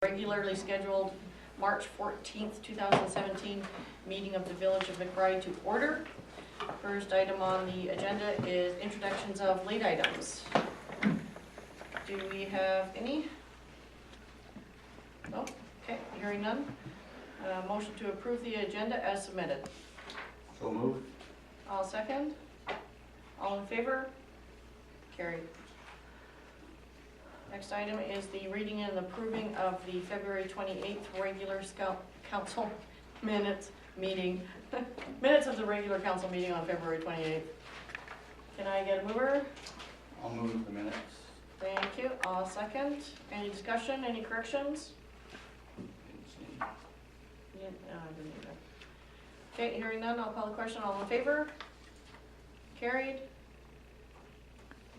Regularly scheduled March 14th, 2017 meeting of the Village of McBride to order. First item on the agenda is introductions of late items. Do we have any? No? Okay, hearing none. Motion to approve the agenda as submitted. So moved. I'll second. All in favor? Carried. Next item is the reading and approving of the February 28th regular council minutes meeting. Minutes of the regular council meeting on February 28th. Can I get a mover? I'll move the minutes. Thank you. I'll second. Any discussion? Any corrections? Yeah, I didn't either. Okay, hearing none, I'll call the question. All in favor? Carried.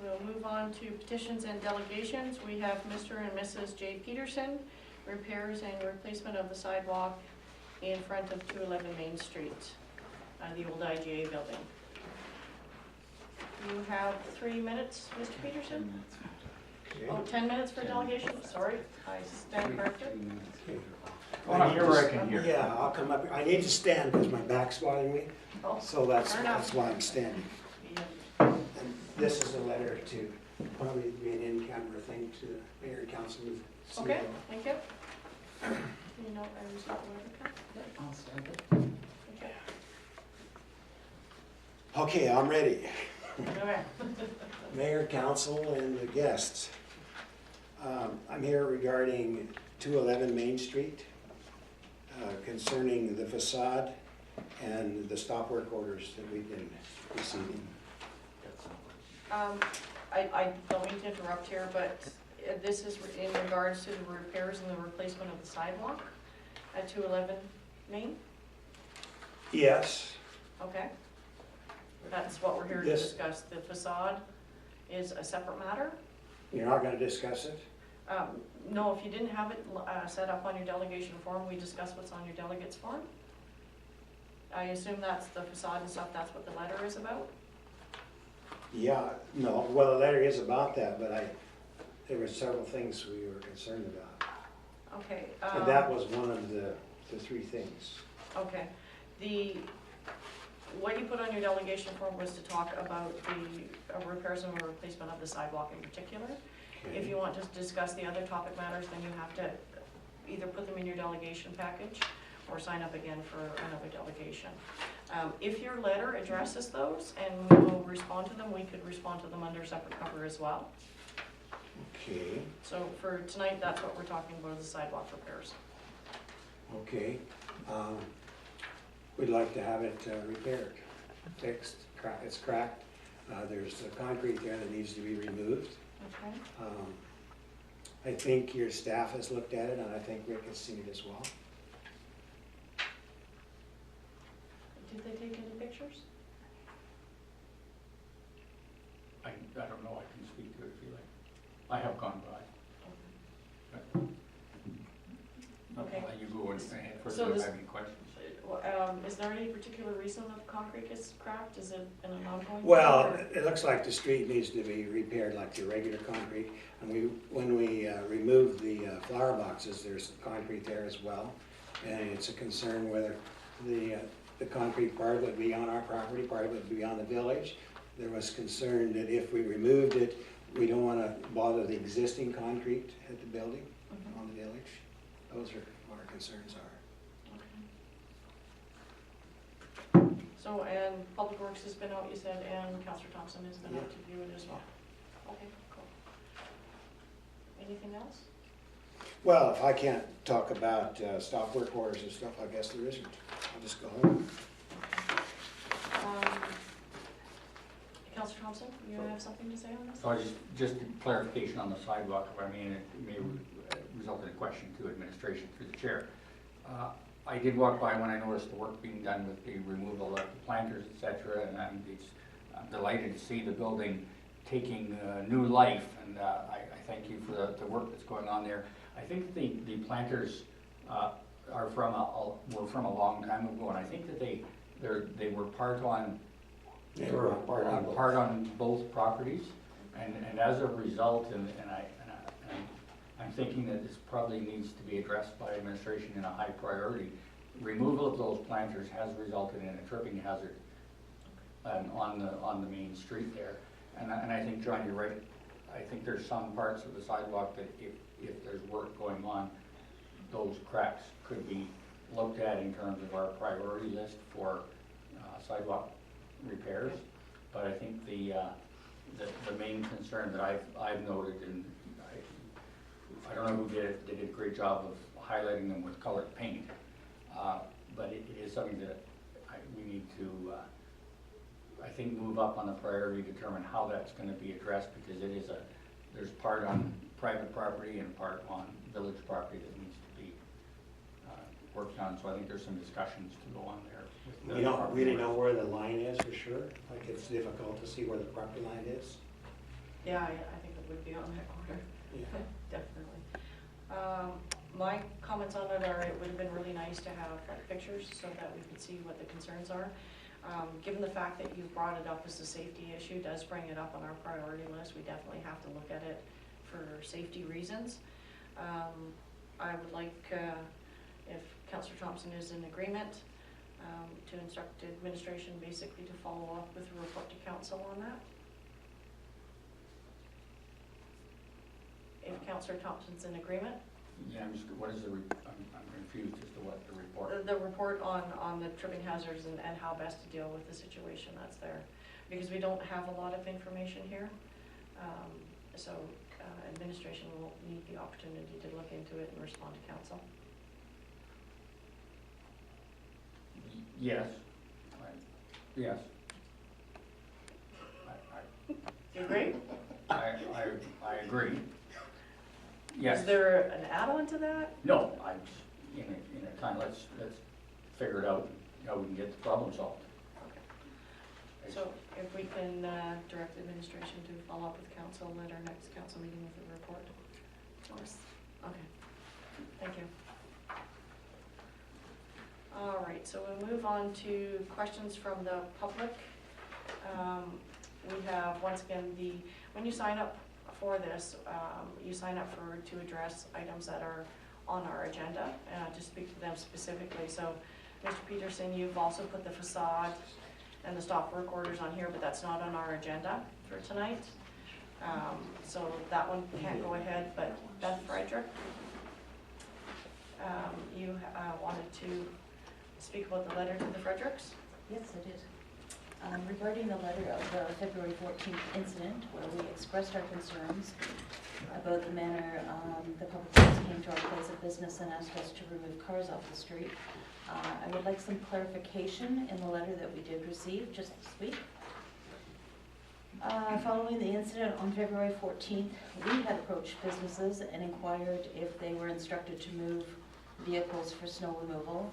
We'll move on to petitions and delegations. We have Mr. and Mrs. J. Peterson, repairs and replacement of the sidewalk in front of 211 Main Street, the old IGA building. You have 3 minutes, Mr. Peterson? Okay. Oh, 10 minutes for delegation? Sorry, I stand corrected. Oh, here where I can hear. Yeah, I'll come up. I need to stand because my back's bothering me, Oh, so that's fair enough. why I'm standing. Yeah. And this is a letter to, probably be an in-camera thing to the mayor and council. Okay, thank you. You know, I was not aware of that. I'll stand it. Okay. Okay, I'm ready. Okay. Mayor, council, and the guests. I'm here regarding 211 Main Street, concerning the facade and the stop work orders that we've been receiving. I don't mean to interrupt here, but this is in regards to the repairs and the replacement of the sidewalk at 211 Main? Yes. Okay. That's what we're here to discuss. The facade is a separate matter. You're not going to discuss it? No, if you didn't have it set up on your delegation form, we discuss what's on your delegates form. I assume that's the facade and stuff, that's what the letter is about? Yeah, no, well, the letter is about that, but there were several things we were concerned about. Okay. And that was one of the 3 things. Okay. What you put on your delegation form was to talk about the repairs and replacement of the sidewalk in particular. Okay. If you want to discuss the other topic matters, then you have to either put them in your delegation package or sign up again for another delegation. If your letter addresses those and we will respond to them, we could respond to them under separate cover as well. Okay, So for tonight, that's what we're talking about, is the sidewalk repairs. okay. We'd like to have it repaired, fixed. It's cracked. There's concrete there that needs to be removed. Okay. I think your staff has looked at it, and I think Rick has seen it as well. Did they take any pictures? I don't know, I can speak to it if you like. I have gone by. Okay. You go ahead first So if you this- have any questions. Is there any particular reason that the concrete is cracked? Is it an ongoing? Well, thing, it looks like the street needs to be repaired like the regular concrete. And when we removed the flower boxes, there's concrete there as well. And it's a concern whether the concrete part would be on our property, part would be on the village. There was concern that if we removed it, we don't want to bother the existing concrete at the building, on the village. Those are what our concerns are. So, and Public Works has been out, you said, and Councillor Thompson has been out to view it as well? Okay, cool. Anything else? Well, if I can't talk about stop work orders and stuff, I guess there isn't. I'll just go home. Councillor Thompson, you have something to say on this? So just clarification on the sidewalk. I mean, it may result in a question to administration through the chair. I did walk by when I noticed the work being done with the removal of the planters, etc., and I'm delighted to see the building taking new life, and I thank you for the work that's going on there. I think the planters were from a long time ago, and I think that they were part on both properties, and as a result, and I'm thinking that this probably needs to be addressed by administration in a high priority. Removal of those planters has resulted in a tripping hazard on the main street there. And I think, John, you're right. I think there's some parts of the sidewalk that if there's work going on, those cracks could be looked at in terms of our priority list for sidewalk repairs. But I think the main concern that I've noted, and I don't know who did it, they did a great job of highlighting them with colored paint. But it is something that we need to, I think, move up on the priority, determine how that's going to be addressed, because it is there's part on private property and part on village property that needs to be worked on. So I think there's some discussions to go on there. We don't really know where the line is for sure. Like, it's difficult to see where the property line is. Yeah, I think it would be on that corner. Yeah. Definitely. My comments on it are, it would have been really nice to have pictures so that we could see what the concerns are. Given the fact that you've brought it up as a safety issue, does bring it up on our priority list. We definitely have to look at it for safety reasons. I would like, if Councillor Thompson is in agreement, to instruct administration basically to follow up with a report to council on that. If Councillor Thompson's in agreement. Yeah, what is I'm confused as to what the report. The report on the tripping hazards and how best to deal with the situation that's there. Because we don't have a lot of information here. So administration will need the opportunity to look into it and respond to council. Yes. Yes. Do you agree? I agree. Yes. Is there an add-on to that? No, in a time, let's figure it out, how we can get the problem solved. Okay. So if we can direct administration to follow up with council at our next council meeting with a report. Of course. Okay. Thank you. All right, so we'll move on to questions from the public. We have, once again, when you sign up for this, you sign up to address items that are on our agenda, to speak to them specifically. So, Mr. Peterson, you've also put the facade and the stop work orders on here, but that's not on our agenda for tonight. So that one can't go ahead, but Beth Frederick, you wanted to speak about the letter to the Fredericks? Yes, I did. Regarding the letter of the February 14th incident, where we expressed our concerns about the manner the public works came to our place of business and asked us to remove cars off the street, I would like some clarification in the letter that we did receive just this week. Following the incident on February 14th, we had approached businesses and inquired if they were instructed to move vehicles for snow removal.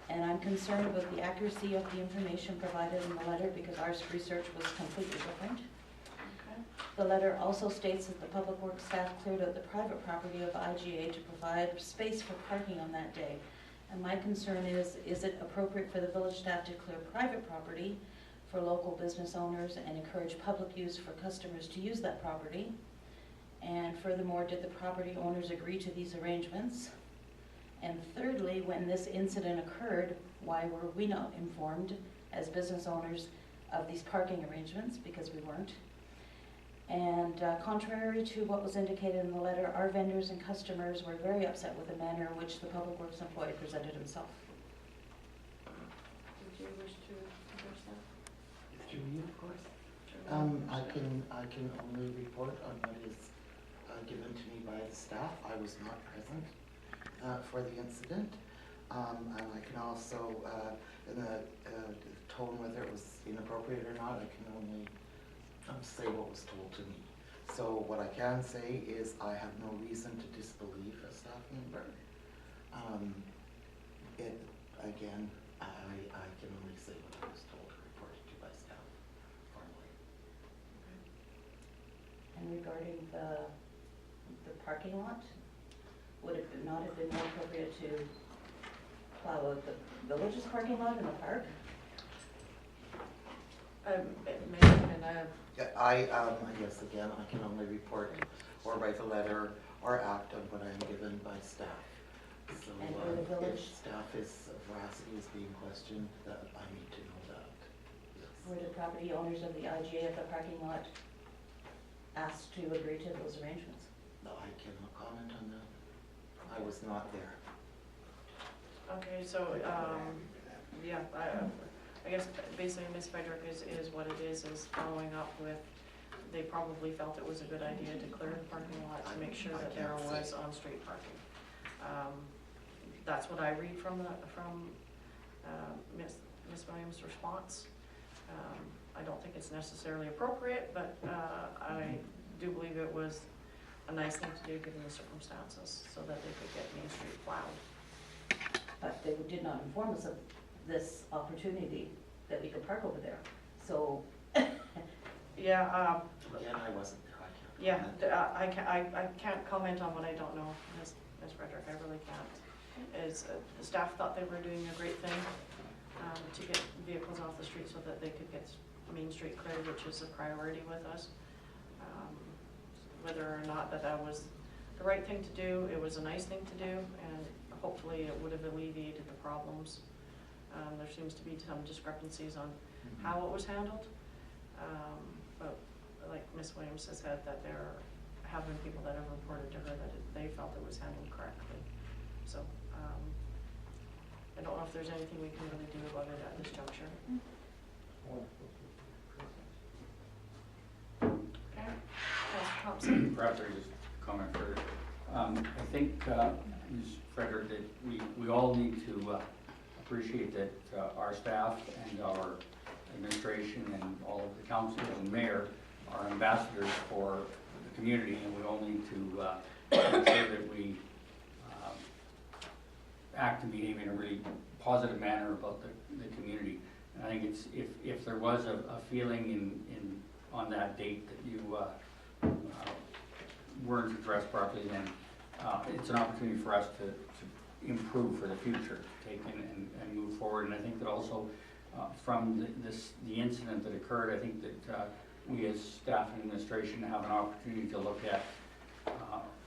And I'm concerned about the accuracy of the information provided in the letter because our research was completely different. Okay. The letter also states that the public works staff cleared out the private property of IGA to provide space for parking on that day. And my concern is it appropriate for the village staff to clear private property for local business owners and encourage public use for customers to use that property? And furthermore, did the property owners agree to these arrangements? And thirdly, when this incident occurred, why were we not informed as business owners of these parking arrangements? Because we weren't. And contrary to what was indicated in the letter, our vendors and customers were very upset with the manner in which the public works employee presented himself. Did you wish to address that? Through you, of course. Sure. I can only report on what is given to me by the staff. I was not present for the incident. And I can also, in the tone whether it was inappropriate or not, I can only say what was told to me. So what I can say is I have no reason to disbelieve a staff member. Again, I can only say what I was told or reported to by staff formally. And regarding the parking lot, would it not have been more appropriate to plow out the village's parking lot in the park? It may have been Yeah, yes, again, I can only report or write a letter or act on what I'm given by staff. So And for the village? if staff veracity is being questioned, that I need to know that. Yes. Were the property owners of the IGA of the parking lot asked to agree to those arrangements? No, I cannot comment on that. I was not there. Okay, so, yeah, I guess basically Ms. Frederick is what it is following up with, they probably felt it was a good idea to clear the parking lot to make sure that there was on-street parking. That's what I read from Ms. Williams' response. I don't think it's necessarily appropriate, but I do believe it was a nice thing to do given the circumstances, so that they could get Main Street plowed. But they did not inform us of this opportunity that we could park over there. So, Yeah, Again, I wasn't there, I can't yeah, comment. I can't comment on what I don't know, Ms. Frederick, I really can't. The staff thought they were doing a great thing to get vehicles off the street so that they could get Main Street cleared, which is a priority with us. Whether or not that was the right thing to do, it was a nice thing to do, and hopefully it would have alleviated the problems. There seems to be some discrepancies on how it was handled, but like Ms. Williams has said, that there have been people that have reported to her that they felt it was handled correctly. So I don't know if there's anything we can really do about it at this juncture. Okay, Councilor Thompson. Perhaps I just comment further. I think, Ms. Frederick, that we all need to appreciate that our staff and our administration and all of the councillors and mayor are ambassadors for the community, and we all need to make sure that we act and behave in a really positive manner about the community. And I think it's, if there was a feeling on that date that you weren't addressed properly, then it's an opportunity for us to improve for the future, take and move forward. And I think that also from the incident that occurred, I think that we as staff and administration have an opportunity to look at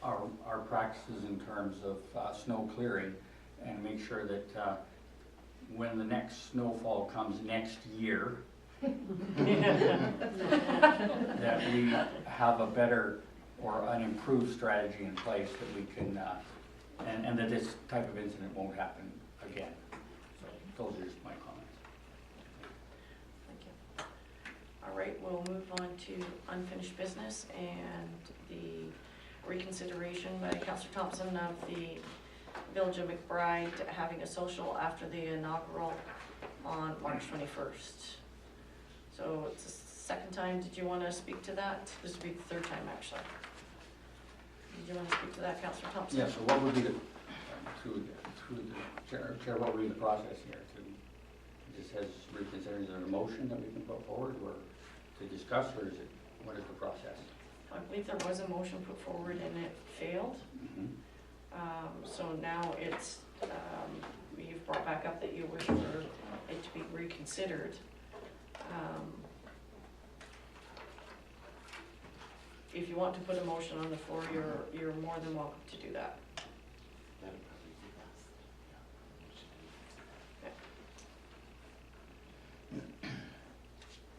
our practices in terms of snow clearing, and make sure that when the next snowfall comes next year, that we have a better or an improved strategy in place that we can, and that this type of incident won't happen again. So those are just my comments. Thank you. All right, we'll move on to unfinished business and the reconsideration by Councillor Thompson of the Village of McBride having a social after the inaugural on March 21st. So it's the second time. Did you want to speak to that? This would be the third time, actually. Did you want to speak to that, Councillor Thompson? Yeah, so what would be through the chair, what would be the process here? Just as reconsidering, is there a motion that we can put forward or to discuss, or is it, what is the process? I believe there was a motion put forward and it failed. Mm-hmm. So now it's, you've brought back up that you wish for it to be reconsidered. If you want to put a motion on the floor, you're more than welcome to do that. That would probably be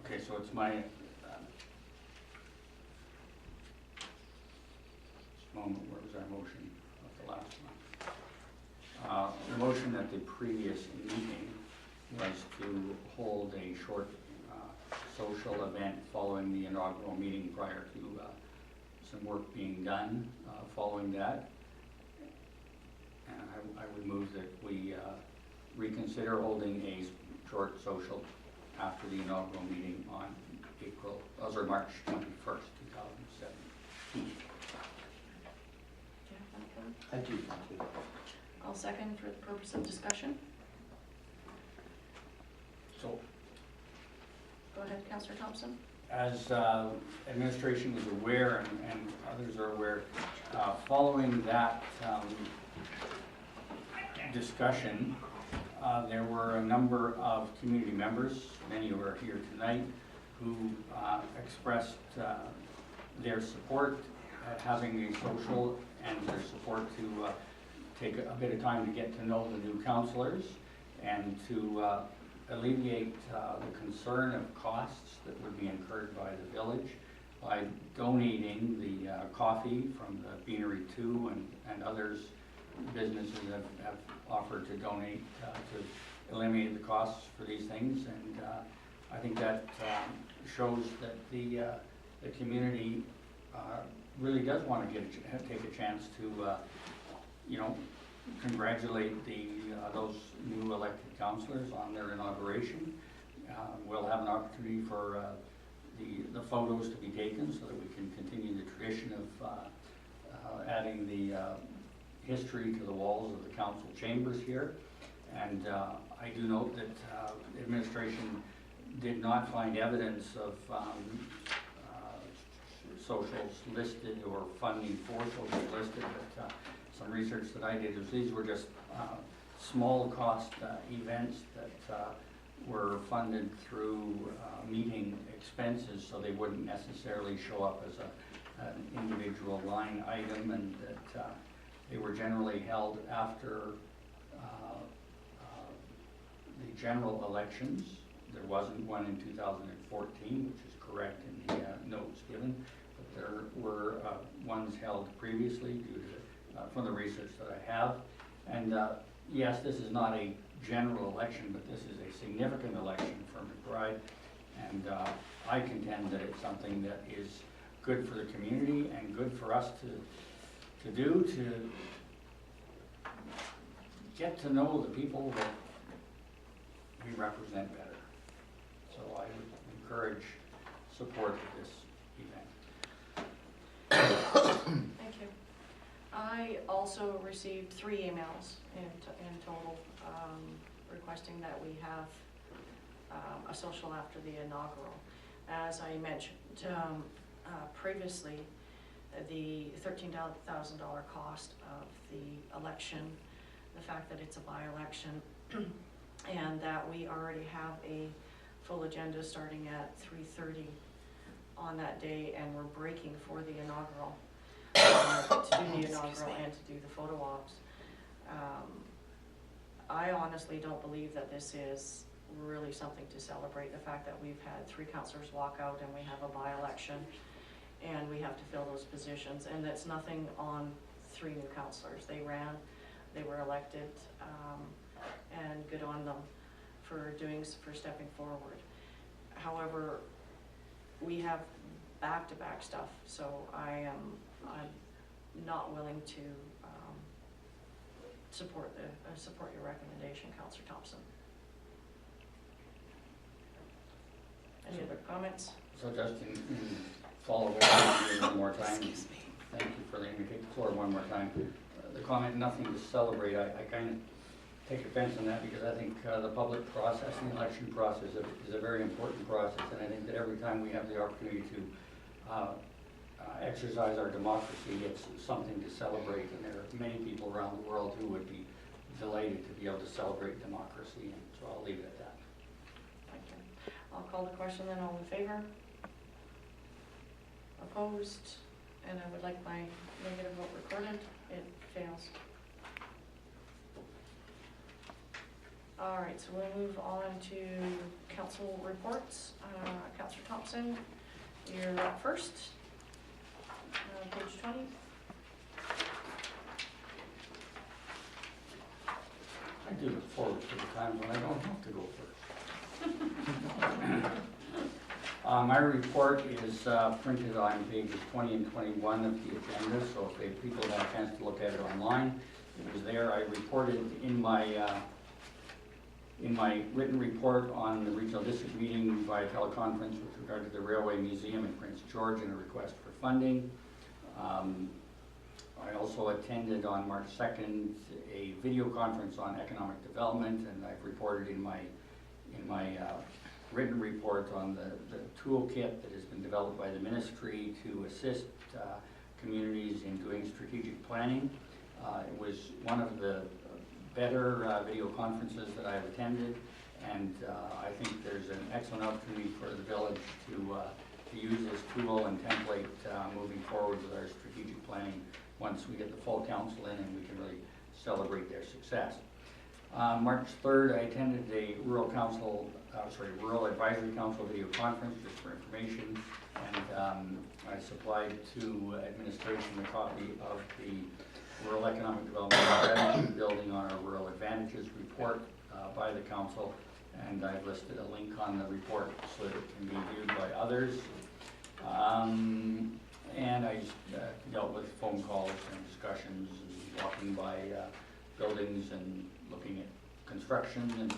best. Okay, so it's my moment, where was our motion of the last one? The motion at the previous meeting was to hold a short social event following the inaugural meeting prior to some work being done following that. And I would move that we reconsider holding a short social after the inaugural meeting on March 21st, 2017. I do, thank you. I'll second for the purpose of discussion. So, Go ahead, Councillor Thompson. as administration is aware and others are aware, following that discussion, there were a number of community members, many who are here tonight, who expressed their support at having a social and their support to take a bit of time to get to know the new councillors and to alleviate the concern of costs that would be incurred by the village by donating the coffee from the Beanery 2 and others businesses have offered to donate to eliminate the costs for these things, and I think that shows that the community really does want to take a chance to you know, congratulate those new elected councillors on their inauguration. We'll have an opportunity for the photos to be taken so that we can continue the tradition of adding the history to the walls of the council chambers here. And I do note that administration did not find evidence of socials listed or funding for socials listed, but some research that I did is these were just small cost events that were funded through meeting expenses, so they wouldn't necessarily show up as an individual line item, and that they were generally held after the general elections. There wasn't one in 2014, which is correct in the notes given, but there were ones held previously due to from the research that I have. And yes, this is not a general election, but this is a significant election for McBride, and I contend that it's something that is good for the community and good for us to do, to get to know the people that we represent better. So I would encourage support of this event. Thank you. I also received 3 emails in total requesting that we have a social after the inaugural. As I mentioned previously, the $13,000 cost of the election, the fact that it's a by-election, and that we already have a full agenda starting at 3:30 on that day, and we're breaking for the inaugural, to do the inaugural and to do the photo ops. I honestly don't believe that this is really something to celebrate, the fact that we've had 3 councillors walk out and we have a by-election and we have to fill those positions, and that's nothing on 3 new councillors. They ran, they were elected, and good on them for stepping forward. However, we have back-to-back stuff, so I'm not willing to support your recommendation, Councillor Thompson. Any other comments? So just in follow-up one more time. Excuse me. Thank you for letting me take the floor one more time. The comment, nothing to celebrate, I kind of take offense on that, because I think the public process and the election process is a very important process, and I think that every time we have the opportunity to exercise our democracy, it's something to celebrate, and there are many people around the world who would be delighted to be able to celebrate democracy, and so I'll leave it at that. Thank you. I'll call the question then. All in favor? Opposed? And I would like my negative vote recorded. It fails. All right, so we'll move on to council reports. Councillor Thompson, you're up first. Page 20. I do look forward to the times when I don't have to go first. My report is printed on pages 20 and 21 of the agenda, so if people have a chance to look at it online, it was there. I reported in my written report on the regional district meeting via teleconference with regard to the Railway Museum in Prince George and a request for funding. I also attended on March 2nd a video conference on economic development, and I've reported in my written report on the toolkit that has been developed by the ministry to assist communities in doing strategic planning. It was one of the better video conferences that I've attended, and I think there's an excellent opportunity for the village to use this tool and template moving forward with our strategic planning once we get the full council in and we can really celebrate their success. March 3rd, I attended a Rural Advisory Council video conference, just for information, and I supplied to administration a copy of the Rural Economic Development Strategy, building on our Rural Advantages report by the council, and I've listed a link on the report so that it can be viewed by others. And I dealt with phone calls and discussions and walking by buildings and looking at construction and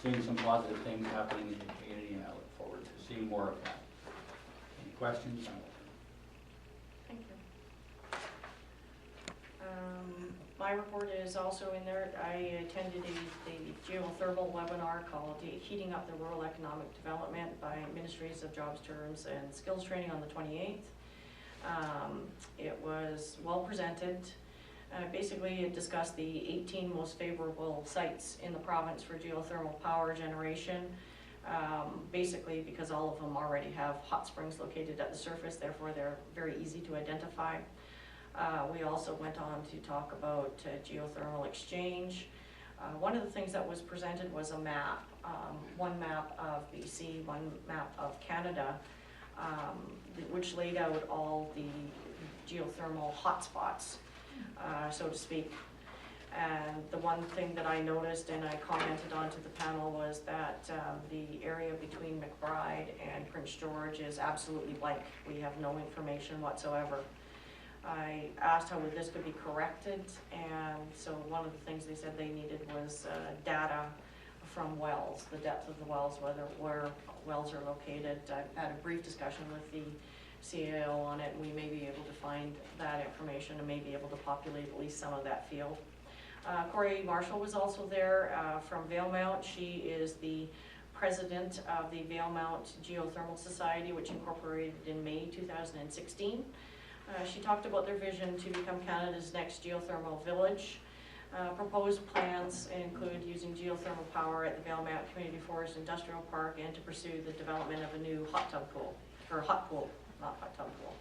seeing some positive things happening in the community, and I look forward to seeing more of that. Any questions? Thank you. My report is also in there. I attended the geothermal webinar called Heating Up the Rural Economic Development by Ministries of Jobs, Terms and Skills Training on the 28th. It was well presented. Basically, it discussed the 18 most favorable sites in the province for geothermal power generation. Basically, because all of them already have hot springs located at the surface, therefore they're very easy to identify. We also went on to talk about geothermal exchange. One of the things that was presented was a map, one map of BC, one map of Canada, which laid out all the geothermal hotspots, so to speak. And the one thing that I noticed and I commented on to the panel was that the area between McBride and Prince George is absolutely blank. We have no information whatsoever. I asked how this could be corrected, and so one of the things they said they needed was data from wells, the depth of the wells, where wells are located. I had a brief discussion with the CAO on it, and we may be able to find that information and may be able to populate at least some of that field. Corey Marshall was also there from Valemount. She is the president of the Valemount Geothermal Society, which incorporated in May 2016. She talked about their vision to become Canada's next geothermal village. Proposed plans include using geothermal power at the Valemount Community Forest Industrial Park and to pursue the development of a new hot pool, not hot tub pool.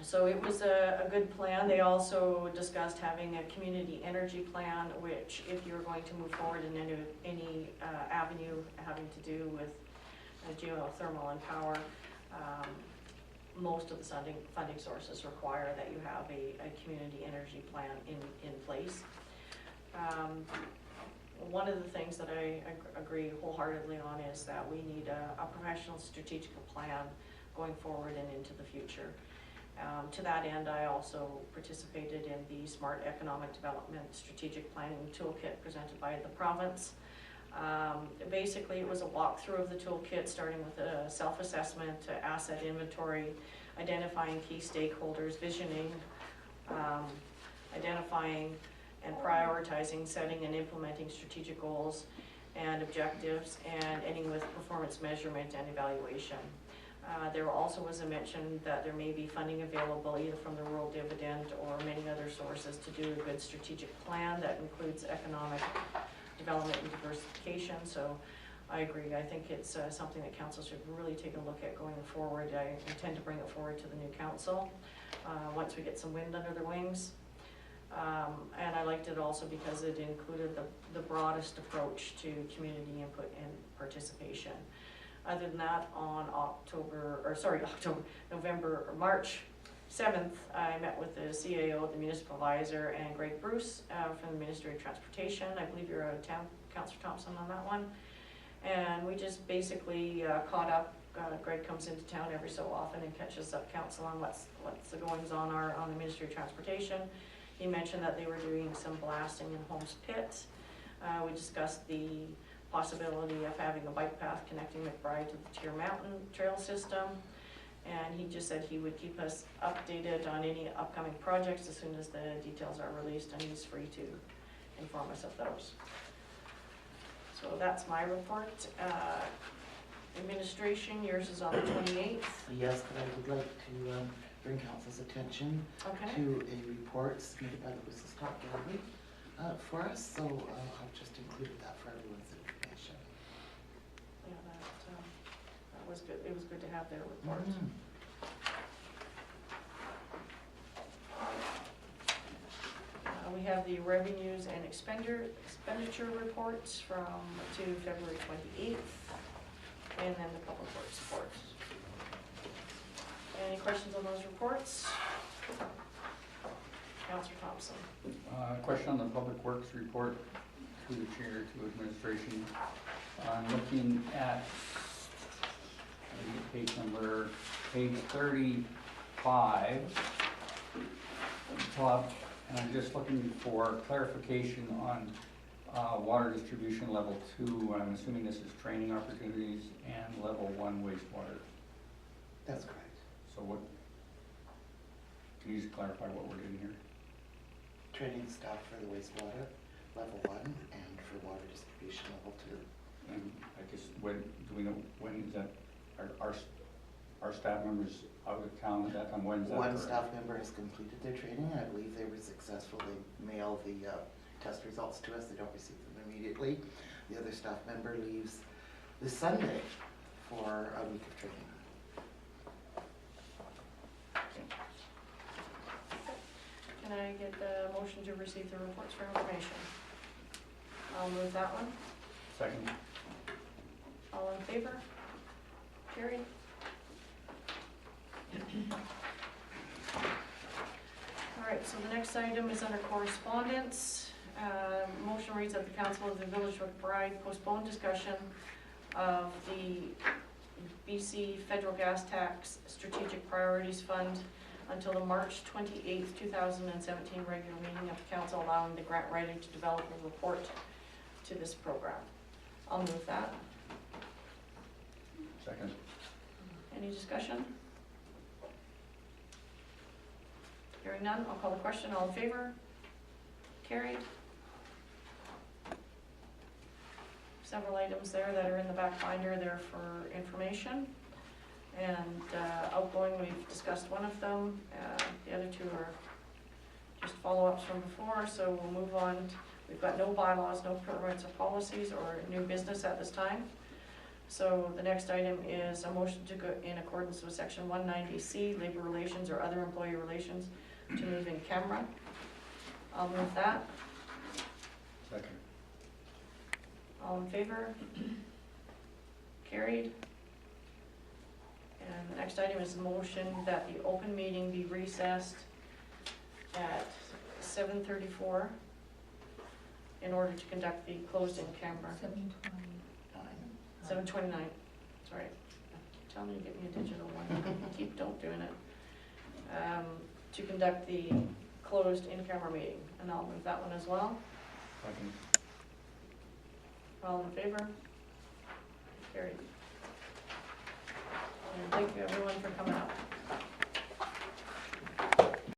So it was a good plan. They also discussed having a community energy plan, which if you're going to move forward in any avenue having to do with geothermal and power, most of the funding sources require that you have a community energy plan in place. One of the things that I agree wholeheartedly on is that we need a professional strategic plan going forward and into the future. To that end, I also participated in the Smart Economic Development Strategic Planning Toolkit presented by the province. Basically, it was a walkthrough of the toolkit, starting with a self-assessment, asset inventory, identifying key stakeholders, visioning, identifying and prioritizing, setting and implementing strategic goals and objectives, and ending with performance measurement and evaluation. There also was a mention that there may be funding available either from the rural dividend or many other sources to do a good strategic plan that includes economic development and diversification. So I agree. I think it's something that council should really take a look at going forward. I intend to bring it forward to the new council once we get some wind under their wings. And I liked it also because it included the broadest approach to community input and participation. Other than that, on March 7th, I met with the CAO, the municipal advisor, and Greg Bruce from the Ministry of Transportation. I believe you're out of town, Councillor Thompson, on that one. And we just basically caught up. Greg comes into town every so often and catches up council on what's the goings on the Ministry of Transportation. He mentioned that they were doing some blasting in Holmes Pit. We discussed the possibility of having a bike path connecting McBride to the Tier Mountain Trail system. And he just said he would keep us updated on any upcoming projects as soon as the details are released, and he's free to inform us of those. So that's my report. Administration, yours is on the 28th. Yes, but I would like to bring council's attention to a report submitted by the Whistle Stop Gallery for us, so I've just included that for everyone's information. Yeah, that was good. It was good to have their report. we have the revenues and expenditure reports to February 28th, and then the public works report. Any questions on those reports? Councillor Thompson. Question on the Public Works report to the chair, to administration. I'm looking at, I think page 35, top, and I'm just looking for clarification on water distribution level 2. I'm assuming this is training opportunities and level 1 wastewater. That's correct. So what, can you just clarify what we're doing here? Training staff for the wastewater, level 1, and for water distribution, level 2. And I guess, when, do we know, when is that, our staff members out of town at that time, when is that? One occurring? staff member has completed their training, I believe they were successful, they mail the test results to us, they don't receive them immediately. The other staff member leaves this Sunday for a week of training. Can I get the motion to receive the reports for information? I'll move that one. Second. All in favor? Carried. All right, so the next item is under correspondence. Motion reads that the Council of the Village of McBride postpone discussion of the BC Federal Gas Tax Strategic Priorities Fund until the March 28th, 2017 regular meeting of the council, allowing the grant writer to develop a report to this program. I'll move that. Second. Any discussion? Hearing none, I'll call the question. All in favor? Carried. Several items there that are in the back binder there for information. And outgoing, we've discussed one of them. The other two are just follow-ups from before, so we'll move on. We've got no bylaws, no permits or policies or new business at this time. So the next item is a motion to go in accordance with section 190C, labor relations or other employee relations, to move in camera. I'll move that. Second. All in favor? Carried. And the next item is the motion that the open meeting be recessed at 7:34 in order to conduct the closed-in camera. 7:29, sorry. Tell me to get me a digital one. Don't doing it. To conduct the closed in-camera meeting, and I'll move that one as well. Second. All in favor? Carried. And thank you everyone for coming